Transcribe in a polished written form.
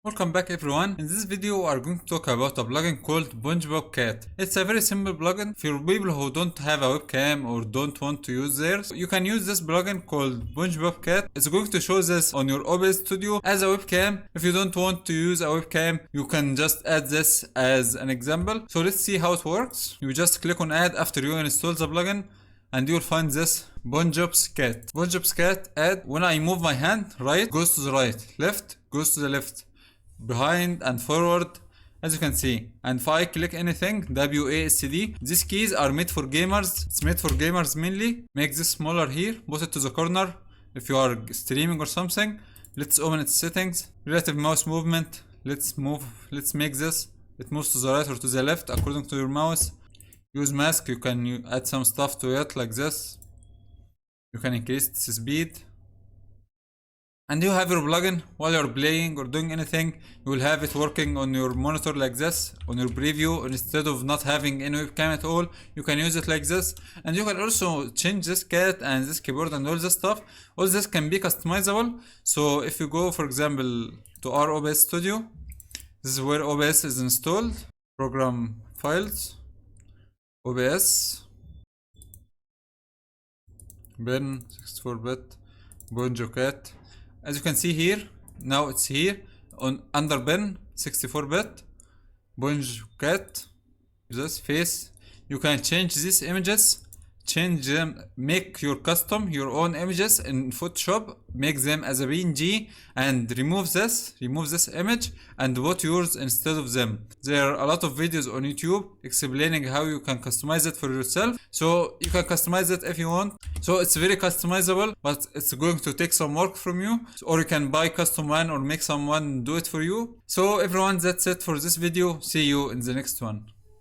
Welcome back everyone. In this video we are going to talk about a plugin called Bongo Cat. It's a very simple plugin for people who don't have a webcam or don't want to use theirs. You can use this plugin called Bongo Cat. It's going to show this on your OBS studio as a webcam. If you don't want to use a webcam, you can just add this as an example. So let's see how it works. You just click on add after you install the plugin and you'll find this Bongo Cat. Bongo Cat add. When I move my hand, right goes to the right, left goes to the left, behind and forward, as you can see. And if I click anything, WASD, these keys are made for gamers. It's made for gamers mainly. Make this smaller here, put it to the corner if you are streaming or something. Let's open its settings. Relative mouse movement, let's make this, it moves to the right or to the left according to your mouse. Use mask, you can add some stuff to it like this. You can increase its speed. And you have your plugin while you're playing or doing anything. You will have it working on your monitor like this, on your preview. Instead of not having any webcam at all, you can use it like this. And you can also change this cat and this keyboard and all this stuff. All this can be customizable. So if you go, for example, to our OBS studio, this is where OBS is installed. Program files, OBS, bin 64-bit, Bongo Cat. As you can see here, now it's here on under bin 64-bit, Bongo Cat, this face. You can change these images, change them, make your own images in Photoshop, make them as a PNG and remove this image and put yours instead of them. There are a lot of videos on YouTube explaining how you can customize it for yourself. So you can customize it if you want. So it's very customizable, but it's going to take some work from you. Or you can buy custom one or make someone do it for you. So everyone, that's it for this video. See you in the next one.